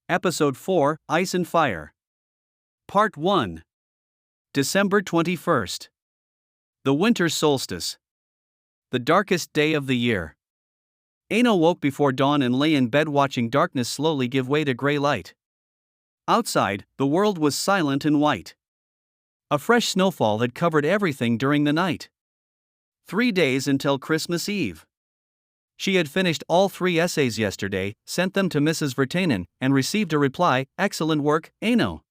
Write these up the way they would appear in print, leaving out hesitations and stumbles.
Episode 4, Ice and Fire. Part 1. December 21st. The winter solstice. The darkest day of the year. Aino woke before dawn and lay in bed watching darkness slowly give way to gray light. Outside, the world was silent and white. A fresh snowfall had covered everything during the night. 3 days until Christmas Eve. She had finished all 3 essays yesterday, sent them to Mrs. Virtanen, and received a reply, "Excellent work, Aino.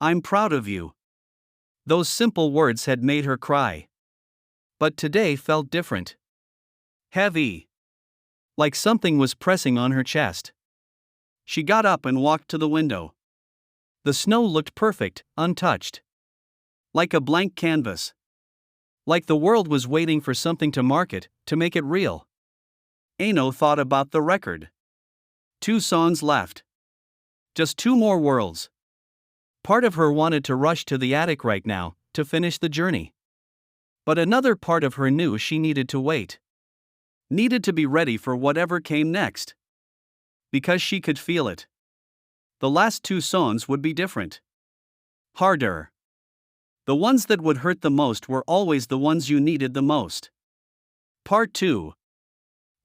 I'm proud of you." Those simple words had made her cry. But today felt different. Heavy. Like something was pressing on her chest. She got up and walked to the window. The snow looked perfect, untouched. Like a blank canvas. Like the world was waiting for something to mark it, to make it real. Aino thought about the record. 2 songs left. Just 2 more worlds. Part of her wanted to rush to the attic right now, to finish the journey. But another part of her knew she needed to wait. Needed to be ready for whatever came next. Because she could feel it. The last 2 songs would be different. Harder. The ones that would hurt the most were always the ones you needed the most. Part 2.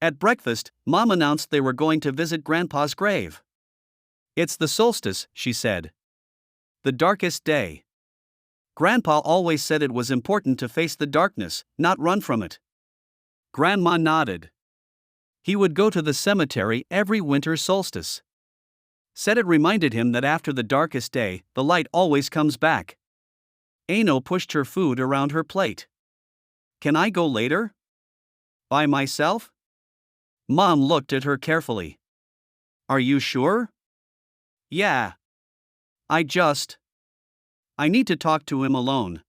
At breakfast, Mom announced they were going to visit Grandpa's grave. "It's the solstice," she said. "The darkest day. Grandpa always said it was important to face the darkness, not run from it." Grandma nodded. He would go to the cemetery every winter solstice. Said it reminded him that after the darkest day, the light always comes back. Aino pushed her food around her plate. "Can I go later? By myself?" Mom looked at her carefully. "Are you sure?" "Yeah. I need to talk to him alone."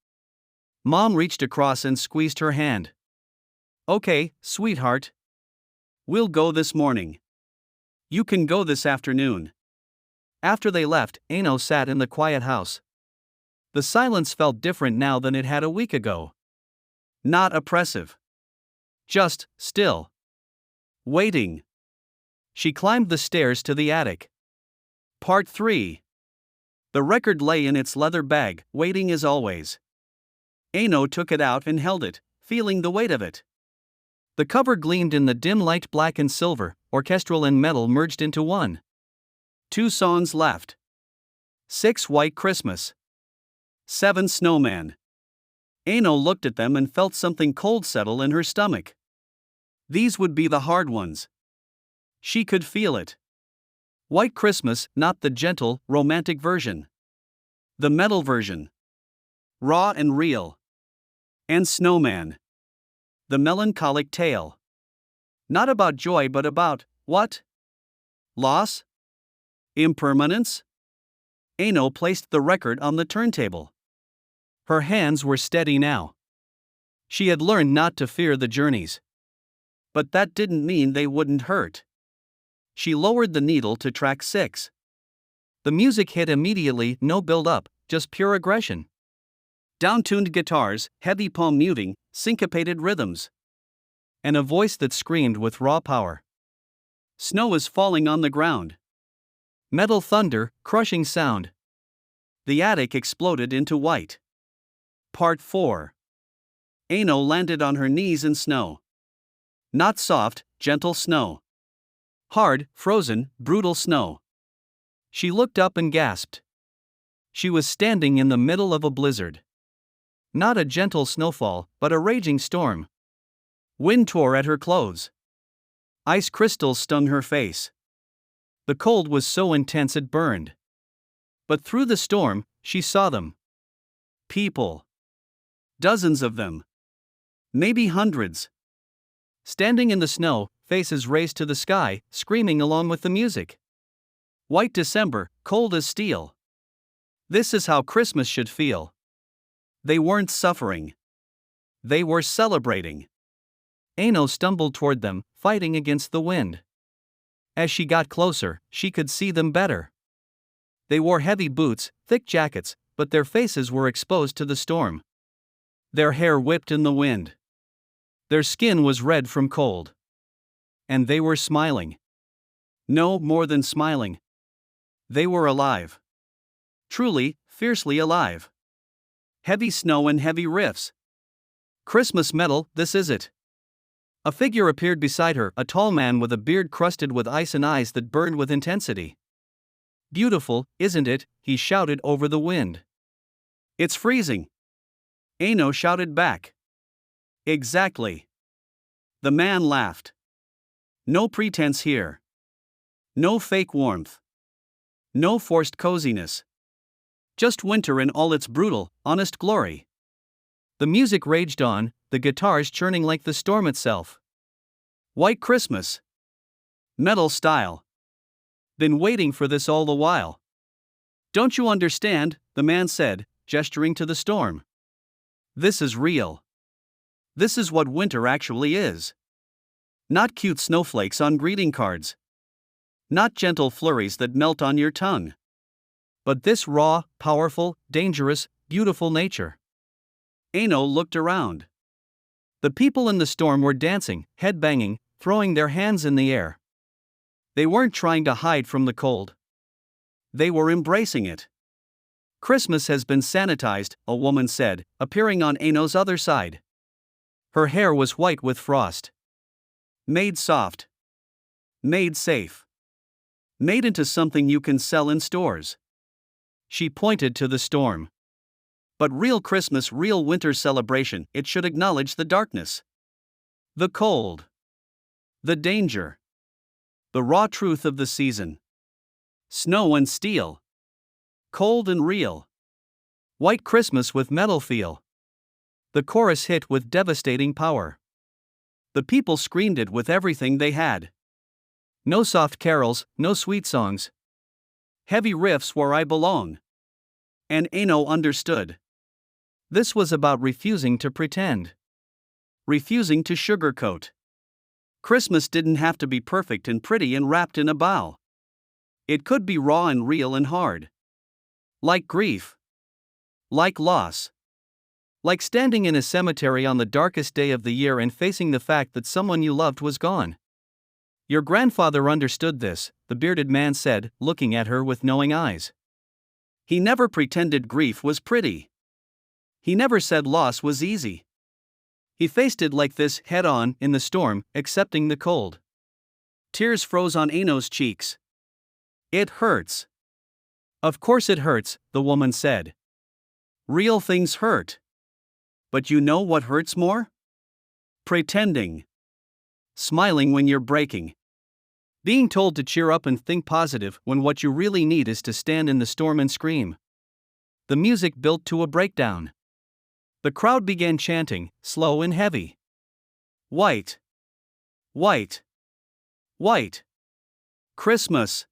Mom reached across and squeezed her hand. "Okay, sweetheart. We'll go this morning. You can go this afternoon." After they left, Aino sat in the quiet house. The silence felt different now than it had a week ago. Not oppressive. Just still. Waiting. She climbed the stairs to the attic. Part 3. The record lay in its leather bag, waiting as always. Aino took it out and held it, feeling the weight of it. The cover gleamed in the dim light, black and silver, orchestral and metal merged into one. 2 songs left. 6 White Christmas. 7 Snowman. Aino looked at them and felt something cold settle in her stomach. These would be the hard ones. She could feel it. White Christmas, not the gentle, romantic version. The metal version. Raw and real. And Snowman. The melancholic tale. Not about joy but about, what? Loss? Impermanence? Aino placed the record on the turntable. Her hands were steady now. She had learned not to fear the journeys. But that didn't mean they wouldn't hurt. She lowered the needle to track 6. The music hit immediately, no build-up, just pure aggression. Down-tuned guitars, heavy palm muting, syncopated rhythms. And a voice that screamed with raw power. Snow is falling on the ground. Metal thunder, crushing sound. The attic exploded into white. Part 4. Aino landed on her knees in snow. Not soft, gentle snow. Hard, frozen, brutal snow. She looked up and gasped. She was standing in the middle of a blizzard. Not a gentle snowfall, but a raging storm. Wind tore at her clothes. Ice crystals stung her face. The cold was so intense it burned. But through the storm, she saw them. People. Dozens of them. Maybe hundreds. Standing in the snow, faces raised to the sky, screaming along with the music. White December, cold as steel. This is how Christmas should feel. They weren't suffering. They were celebrating. Aino stumbled toward them, fighting against the wind. As she got closer, she could see them better. They wore heavy boots, thick jackets, but their faces were exposed to the storm. Their hair whipped in the wind. Their skin was red from cold. And they were smiling. No more than smiling. They were alive. Truly, fiercely alive. Heavy snow and heavy riffs. Christmas metal, this is it. A figure appeared beside her, a tall man with a beard crusted with ice and eyes that burned with intensity. Beautiful, isn't it? He shouted over the wind. It's freezing. Aino shouted back. Exactly. The man laughed. No pretense here. No fake warmth. No forced coziness. Just winter in all its brutal, honest glory. The music raged on, the guitars churning like the storm itself. White Christmas. Metal style. Been waiting for this all the while. Don't you understand? The man said, gesturing to the storm. This is real. This is what winter actually is. Not cute snowflakes on greeting cards. Not gentle flurries that melt on your tongue. But this raw, powerful, dangerous, beautiful nature. Aino looked around. The people in the storm were dancing, headbanging, throwing their hands in the air. They weren't trying to hide from the cold. They were embracing it. Christmas has been sanitized, a woman said, appearing on Aino's other side. Her hair was white with frost. Made soft. Made safe. Made into something you can sell in stores. She pointed to the storm. But real Christmas, real winter celebration, it should acknowledge the darkness. The cold. The danger. The raw truth of the season. Snow and steel. Cold and real. White Christmas with metal feel. The chorus hit with devastating power. The people screamed it with everything they had. No soft carols, no sweet songs. Heavy riffs where I belong. And Aino understood. This was about refusing to pretend. Refusing to sugarcoat. Christmas didn't have to be perfect and pretty and wrapped in a bow. It could be raw and real and hard. Like grief. Like loss. Like standing in a cemetery on the darkest day of the year and facing the fact that someone you loved was gone. Your grandfather understood this, the bearded man said, looking at her with knowing eyes. He never pretended grief was pretty. He never said loss was easy. He faced it like this, head on, in the storm, accepting the cold. Tears froze on Aino's cheeks. It hurts. Of course it hurts, the woman said. Real things hurt. But you know what hurts more? Pretending. Smiling when you're breaking. Being told to cheer up and think positive when what you really need is to stand in the storm and scream. The music built to a breakdown. The crowd began chanting, slow and heavy. White. White. White. Christmas.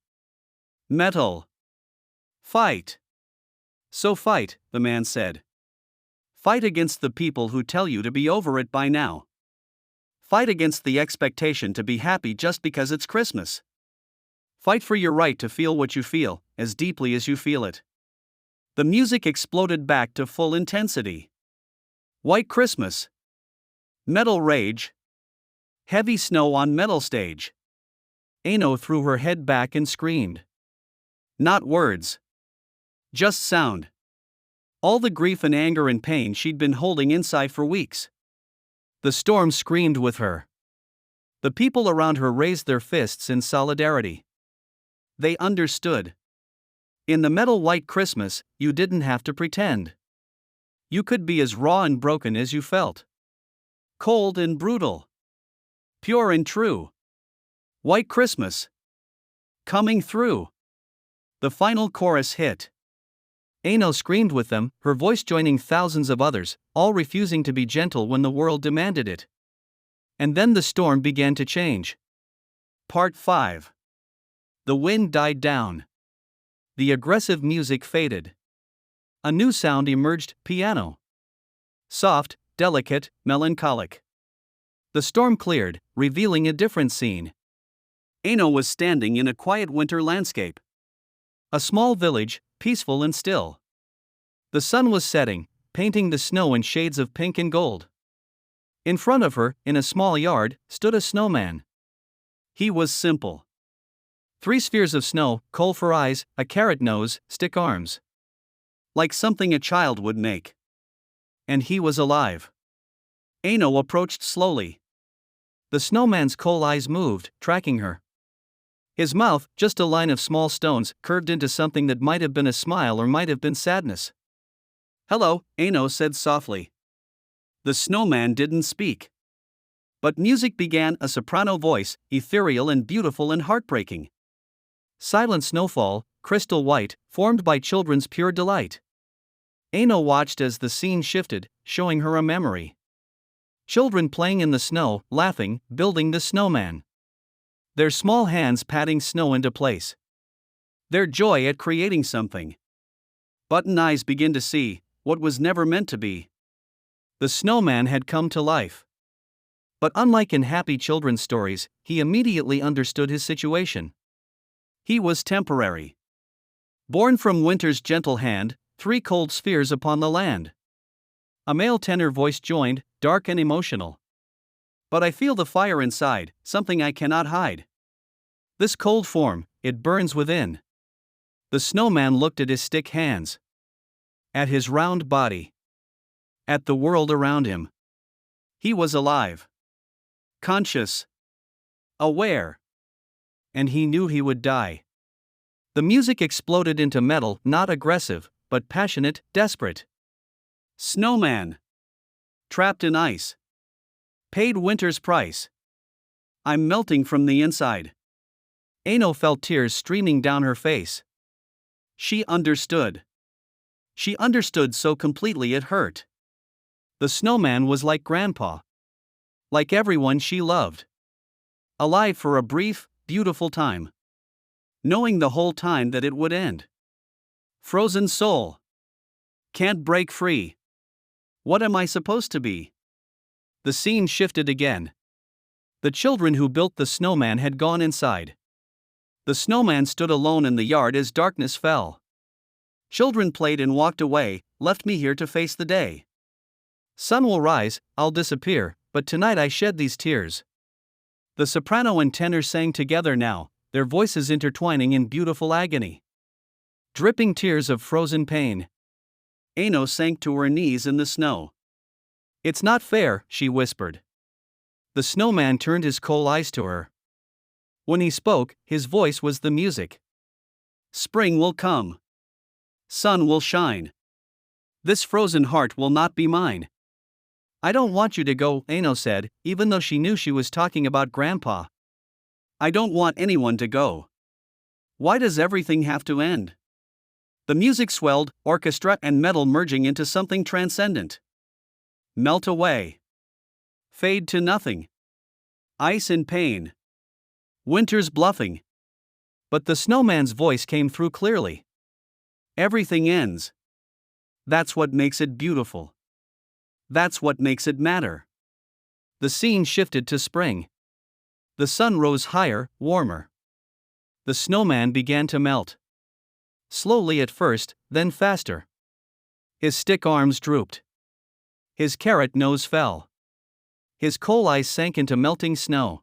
Metal. Fight. So fight, the man said. Fight against the people who tell you to be over it by now. Fight against the expectation to be happy just because it's Christmas. Fight for your right to feel what you feel, as deeply as you feel it. The music exploded back to full intensity. White Christmas. Metal rage. Heavy snow on metal stage. Aino threw her head back and screamed. Not words. Just sound. All the grief and anger and pain she'd been holding inside for weeks. The storm screamed with her. The people around her raised their fists in solidarity. They understood. In the metal white Christmas, you didn't have to pretend. You could be as raw and broken as you felt. Cold and brutal. Pure and true. White Christmas. Coming through. The final chorus hit. Aino screamed with them, her voice joining thousands of others, all refusing to be gentle when the world demanded it. And then the storm began to change. Part 5. The wind died down. The aggressive music faded. A new sound emerged, piano. Soft, delicate, melancholic. The storm cleared, revealing a different scene. Aino was standing in a quiet winter landscape. A small village, peaceful and still. The sun was setting, painting the snow in shades of pink and gold. In front of her, in a small yard, stood a snowman. He was simple. 3 spheres of snow, coal for eyes, a carrot nose, stick arms. Like something a child would make. And he was alive. Aino approached slowly. The snowman's coal eyes moved, tracking her. His mouth, just a line of small stones, curved into something that might have been a smile or might have been sadness. "Hello," Aino said softly. The snowman didn't speak. But music began, a soprano voice, ethereal and beautiful and heartbreaking. Silent snowfall, crystal white, formed by children's pure delight. Aino watched as the scene shifted, showing her a memory. Children playing in the snow, laughing, building the snowman. Their small hands patting snow into place. Their joy at creating something. Button eyes begin to see what was never meant to be. The snowman had come to life. But unlike in happy children's stories, he immediately understood his situation. He was temporary. Born from winter's gentle hand, 3 cold spheres upon the land. A male tenor voice joined, dark and emotional. But I feel the fire inside, something I cannot hide. This cold form, it burns within. The snowman looked at his stick hands. At his round body. At the world around him. He was alive. Conscious. Aware. And he knew he would die. The music exploded into metal, not aggressive, but passionate, desperate. Snowman. Trapped in ice. Paid winter's price. I'm melting from the inside. Aino felt tears streaming down her face. She understood. She understood so completely it hurt. The snowman was like Grandpa. Like everyone she loved. Alive for a brief, beautiful time. Knowing the whole time that it would end. Frozen soul. Can't break free. What am I supposed to be? The scene shifted again. The children who built the snowman had gone inside. The snowman stood alone in the yard as darkness fell. Children played and walked away, left me here to face the day. Sun will rise, I'll disappear, but tonight I shed these tears. The soprano and tenor sang together now, their voices intertwining in beautiful agony. Dripping tears of frozen pain. Aino sank to her knees in the snow. It's not fair, she whispered. The snowman turned his coal eyes to her. When he spoke, his voice was the music. Spring will come. Sun will shine. This frozen heart will not be mine. I don't want you to go, Aino said, even though she knew she was talking about Grandpa. I don't want anyone to go. Why does everything have to end? The music swelled, orchestra and metal merging into something transcendent. Melt away. Fade to nothing. Ice and pain. Winter's bluffing. But the snowman's voice came through clearly. Everything ends. That's what makes it beautiful. That's what makes it matter. The scene shifted to spring. The sun rose higher, warmer. The snowman began to melt. Slowly at first, then faster. His stick arms drooped. His carrot nose fell. His coal eyes sank into melting snow.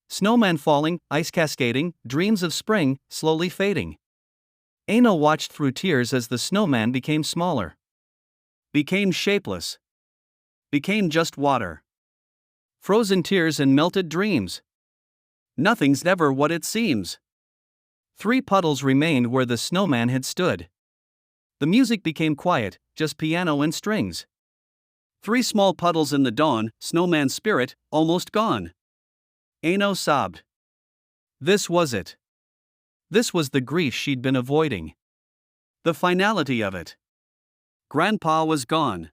Snowman falling, ice cascading, dreams of spring, slowly fading. Aino watched through tears as the snowman became smaller. Became shapeless. Became just water. Frozen tears and melted dreams. Nothing's ever what it seems. 3 puddles remained where the snowman had stood. The music became quiet, just piano and strings. 3 small puddles in the dawn, snowman's spirit, almost gone. Aino sobbed. This was it. This was the grief she'd been avoiding. The finality of it. Grandpa was gone.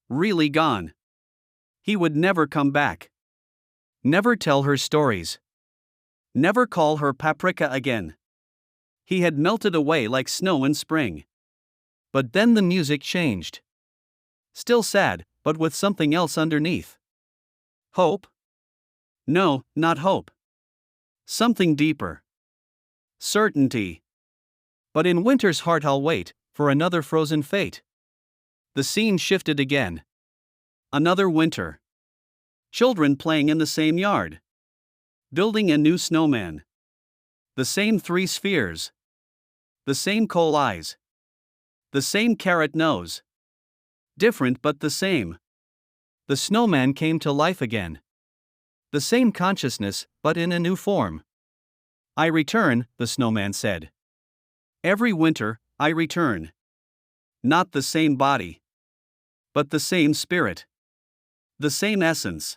Really gone. He would never come back. Never tell her stories. Never call her paprika again. He had melted away like snow in spring. But then the music changed. Still sad, but with something else underneath. Hope? No, not hope. Something deeper. Certainty. But in winter's heart I'll wait, for another frozen fate. The scene shifted again. Another winter. Children playing in the same yard. Building a new snowman. The same 3 spheres. The same coal eyes. The same carrot nose. Different but the same. The snowman came to life again. The same consciousness, but in a new form. I return, the snowman said. Every winter, I return. Not the same body. But the same spirit. The same essence.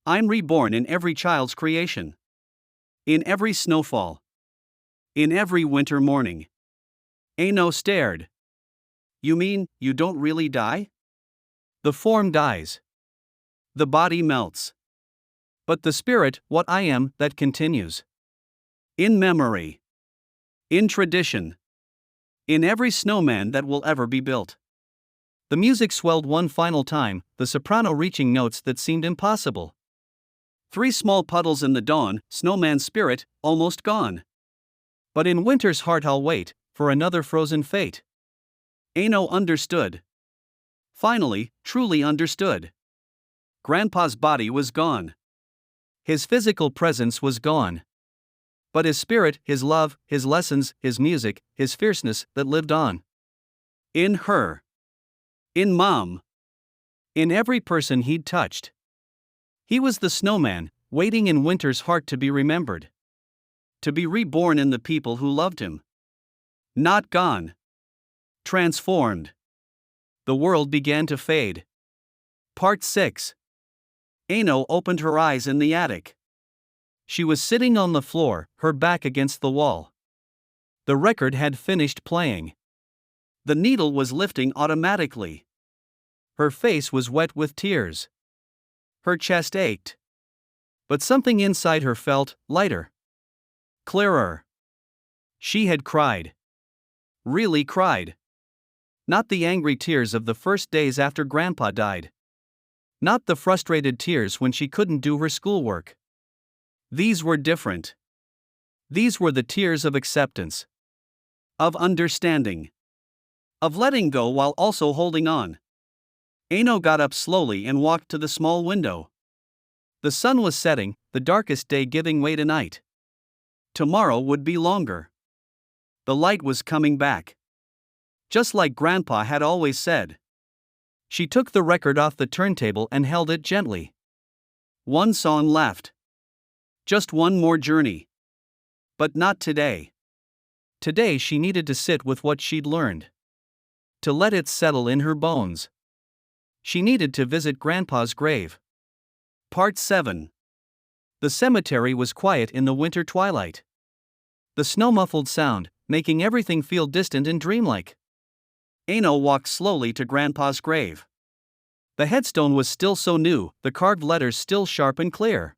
I'm reborn in every child's creation. In every snowfall. In every winter morning. Aino stared. You mean, you don't really die? The form dies. The body melts. But the spirit, what I am, that continues. In memory. In tradition. In every snowman that will ever be built. The music swelled one final time, the soprano reaching notes that seemed impossible. 3 small puddles in the dawn, snowman's spirit, almost gone. But in winter's heart I'll wait, for another frozen fate. Aino understood. Finally, truly understood. Grandpa's body was gone. His physical presence was gone. But his spirit, his love, his lessons, his music, his fierceness, that lived on. In her. In Mom. In every person he'd touched. He was the snowman, waiting in winter's heart to be remembered. To be reborn in the people who loved him. Not gone. Transformed. The world began to fade. Part 6. Aino opened her eyes in the attic. She was sitting on the floor, her back against the wall. The record had finished playing. The needle was lifting automatically. Her face was wet with tears. Her chest ached. But something inside her felt lighter. Clearer. She had cried. Really cried. Not the angry tears of the first days after Grandpa died. Not the frustrated tears when she couldn't do her schoolwork. These were different. These were the tears of acceptance. Of understanding. Of letting go while also holding on. Aino got up slowly and walked to the small window. The sun was setting, the darkest day giving way to night. Tomorrow would be longer. The light was coming back. Just like Grandpa had always said. She took the record off the turntable and held it gently. One song left. Just one more journey. But not today. Today she needed to sit with what she'd learned. To let it settle in her bones. She needed to visit Grandpa's grave. Part 7. The cemetery was quiet in the winter twilight. The snow muffled sound, making everything feel distant and dreamlike. Aino walked slowly to Grandpa's grave. The headstone was still so new, the carved letters still sharp and clear.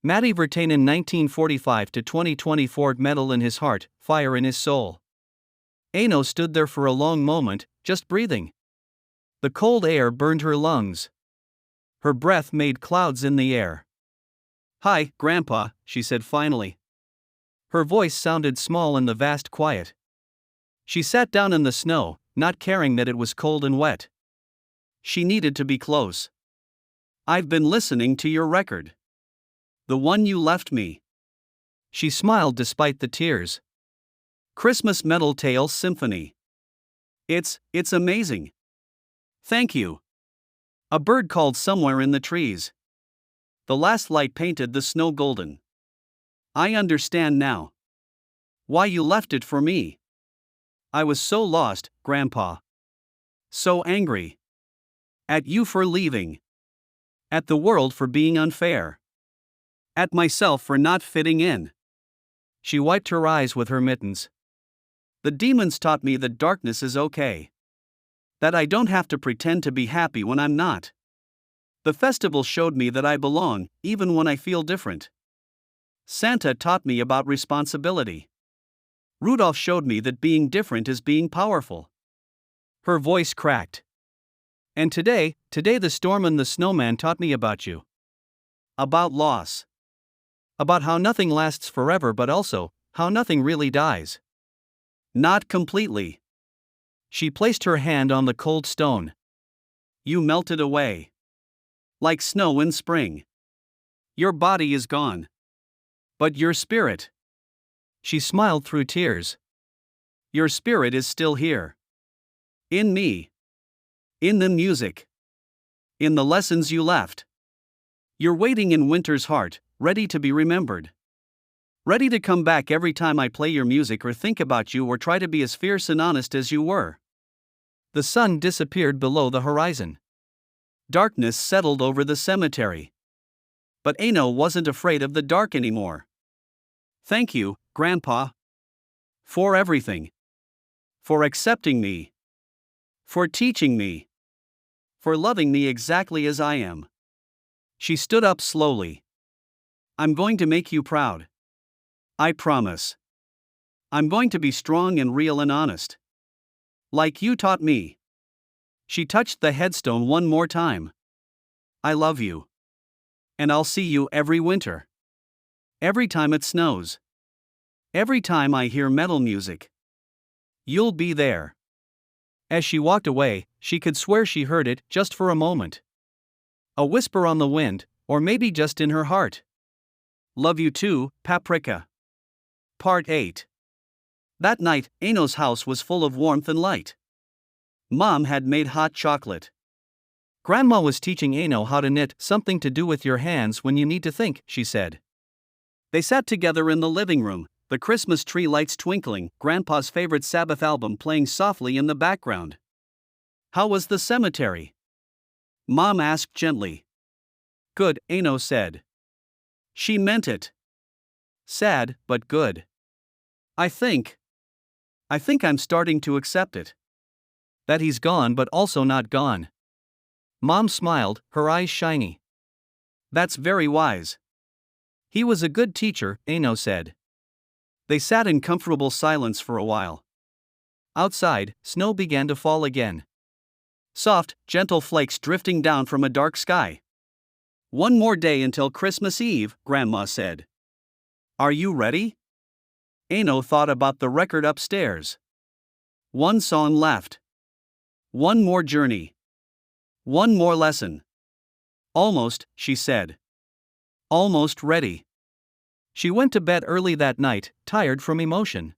Matti Virtanen 1945 to 2024 metal in his heart, fire in his soul. Aino stood there for a long moment, just breathing. The cold air burned her lungs. Her breath made clouds in the air. "Hi, Grandpa," she said finally. Her voice sounded small in the vast quiet. She sat down in the snow, not caring that it was cold and wet. She needed to be close. "I've been listening to your record. The one you left me." She smiled despite the tears. "Christmas Metal Tales Symphony. It's amazing. Thank you." A bird called somewhere in the trees. The last light painted the snow golden. "I understand now. Why you left it for me. I was so lost, Grandpa. So angry. At you for leaving. At the world for being unfair. At myself for not fitting in." She wiped her eyes with her mittens. "The demons taught me that darkness is okay. That I don't have to pretend to be happy when I'm not. The festival showed me that I belong, even when I feel different. Santa taught me about responsibility. Rudolph showed me that being different is being powerful." Her voice cracked. "And today the storm and the snowman taught me about you. About loss. About how nothing lasts forever, but also, how nothing really dies. Not completely." She placed her hand on the cold stone. "You melted away. Like snow in spring. Your body is gone. But your spirit. She smiled through tears. Your spirit is still here. In me. In the music. In the lessons you left. You're waiting in winter's heart, ready to be remembered. Ready to come back every time I play your music or think about you or try to be as fierce and honest as you were. The sun disappeared below the horizon. Darkness settled over the cemetery. But Aino wasn't afraid of the dark anymore. Thank you, Grandpa. For everything. For accepting me. For teaching me. For loving me exactly as I am. She stood up slowly. I'm going to make you proud. I promise. I'm going to be strong and real and honest. Like you taught me. She touched the headstone one more time. I love you. And I'll see you every winter. Every time it snows. Every time I hear metal music. You'll be there. As she walked away, she could swear she heard it just for a moment. A whisper on the wind, or maybe just in her heart. Love you too, Paprika. Part 8. That night, Aino's house was full of warmth and light. Mom had made hot chocolate. Grandma was teaching Aino how to knit, something to do with your hands when you need to think, she said. They sat together in the living room, the Christmas tree lights twinkling, Grandpa's favorite Sabbath album playing softly in the background. How was the cemetery? Mom asked gently. Good, Aino said. She meant it. Sad, but good. I think I'm starting to accept it. That he's gone but also not gone. Mom smiled, her eyes shiny. That's very wise. He was a good teacher, Aino said. They sat in comfortable silence for a while. Outside, snow began to fall again. Soft, gentle flakes drifting down from a dark sky. One more day until Christmas Eve, Grandma said. Are you ready? Aino thought about the record upstairs. One song left. One more journey. One more lesson. Almost, she said. Almost ready. She went to bed early that night, tired from emotion.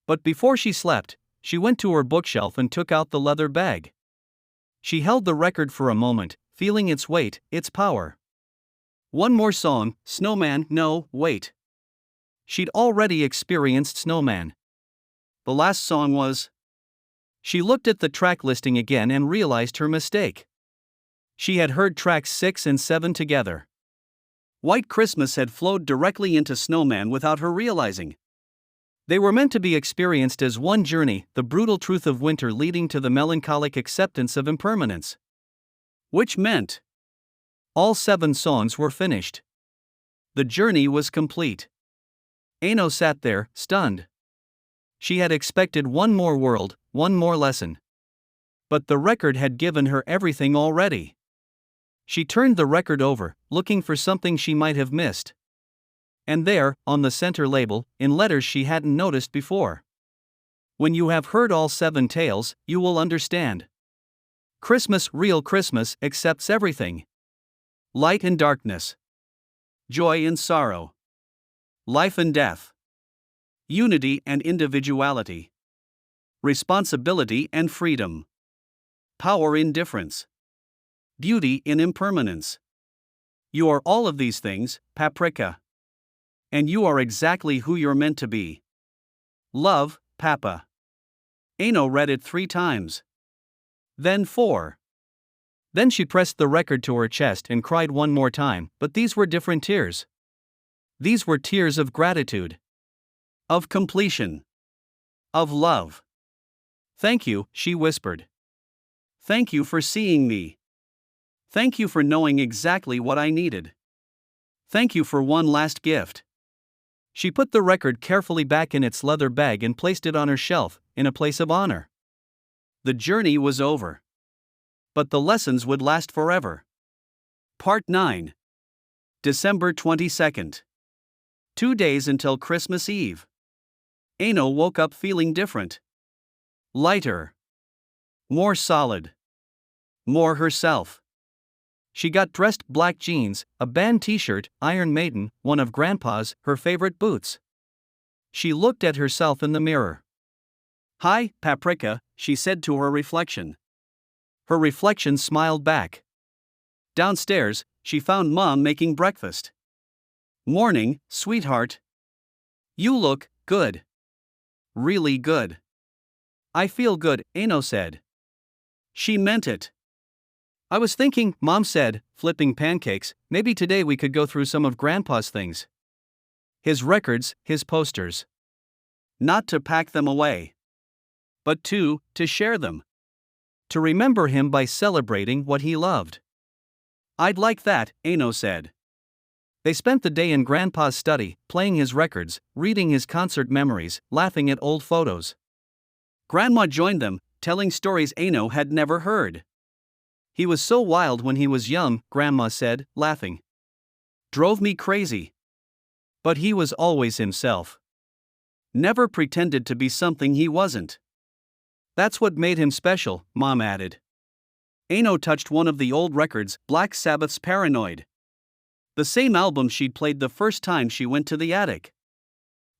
But before she slept, she went to her bookshelf and took out the leather bag. She held the record for a moment, feeling its weight, its power. One more song, Snowman, no, wait. She'd already experienced Snowman. The last song was. She looked at the track listing again and realized her mistake. She had heard tracks 6 and 7 together. White Christmas had flowed directly into Snowman without her realizing. They were meant to be experienced as one journey, the brutal truth of winter leading to the melancholic acceptance of impermanence. Which meant all 7 songs were finished. The journey was complete. Aino sat there, stunned. She had expected one more world, one more lesson. But the record had given her everything already. She turned the record over, looking for something she might have missed. And there, on the center label, in letters she hadn't noticed before. When you have heard all 7 tales, you will understand. Christmas, real Christmas, accepts everything. Light and darkness. Joy and sorrow. Life and death. Unity and individuality. Responsibility and freedom. Power in difference. Beauty in impermanence. You are all of these things, Paprika. And you are exactly who you're meant to be. Love, Papa. Aino read it 3 times. Then 4. Then she pressed the record to her chest and cried one more time, but these were different tears. These were tears of gratitude. Of completion. Of love. Thank you, she whispered. Thank you for seeing me. Thank you for knowing exactly what I needed. Thank you for one last gift. She put the record carefully back in its leather bag and placed it on her shelf, in a place of honor. The journey was over. But the lessons would last forever. Part 9. December 22nd. 2 days until Christmas Eve. Aino woke up feeling different. Lighter. More solid. More herself. She got dressed, black jeans, a band t-shirt, Iron Maiden, one of Grandpa's, her favorite boots. She looked at herself in the mirror. "Hi, Paprika," she said to her reflection. Her reflection smiled back. Downstairs, she found Mom making breakfast. "Morning, sweetheart. You look good. Really good." "I feel good," Aino said. She meant it. "I was thinking," Mom said, flipping pancakes, "maybe today we could go through some of Grandpa's things. His records, his posters. Not to pack them away, but to share them. To remember him by celebrating what he loved." "I'd like that," Aino said. They spent the day in Grandpa's study, playing his records, reading his concert memories, laughing at old photos. Grandma joined them, telling stories Aino had never heard. "He was so wild when he was young," Grandma said, laughing. "Drove me crazy. But he was always himself. Never pretended to be something he wasn't. That's what made him special," Mom added. Aino touched one of the old records, Black Sabbath's Paranoid. The same album she'd played the first time she went to the attic.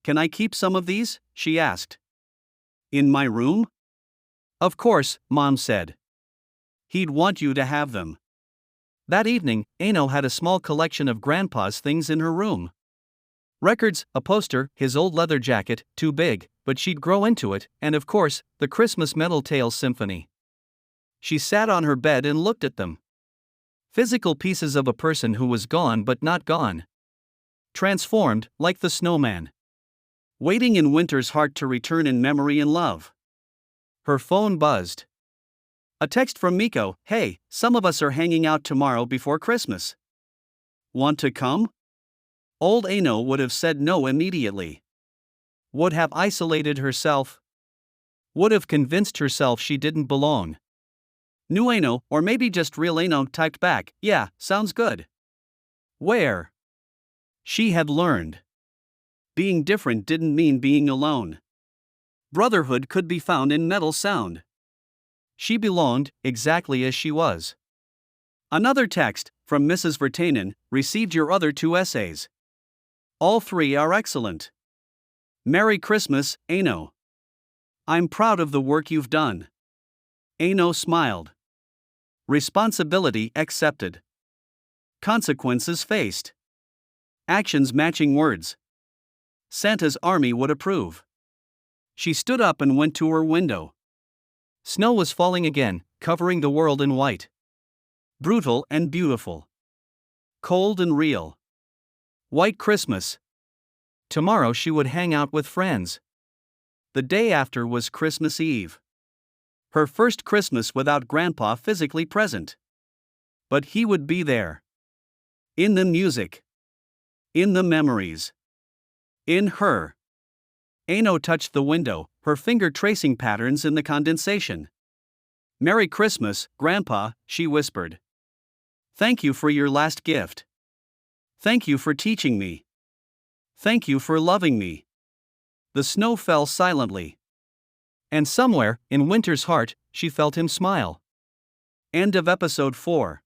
"Can I keep some of these?" she asked. "In my room?" "Of course," Mom said. "He'd want you to have them." That evening, Aino had a small collection of Grandpa's things in her room. Records, a poster, his old leather jacket, too big, but she'd grow into it, and of course, the Christmas Metal Tales Symphony. She sat on her bed and looked at them. Physical pieces of a person who was gone but not gone. Transformed, like the snowman. Waiting in winter's heart to return in memory and love. Her phone buzzed. A text from Miko. "Hey, some of us are hanging out tomorrow before Christmas. Want to come?" Old Aino would have said no immediately. Would have isolated herself. Would have convinced herself she didn't belong. New Aino, or maybe just real Aino, typed back, "Yeah, sounds good." Where? She had learned. Being different didn't mean being alone. Brotherhood could be found in metal sound. She belonged, exactly as she was. Another text, from Mrs. Vertanen, "Received your other 2 essays. All 3 are excellent. Merry Christmas, Aino. I'm proud of the work you've done." Aino smiled. Responsibility accepted. Consequences faced. Actions matching words. Santa's army would approve. She stood up and went to her window. Snow was falling again, covering the world in white. Brutal and beautiful. Cold and real. White Christmas. Tomorrow she would hang out with friends. The day after was Christmas Eve. Her first Christmas without Grandpa physically present. But he would be there. In the music. In the memories. In her. Aino touched the window, her finger tracing patterns in the condensation. "Merry Christmas, Grandpa," she whispered. "Thank you for your last gift. Thank you for teaching me. Thank you for loving me." The snow fell silently. And somewhere, in winter's heart, she felt him smile. End of episode 4.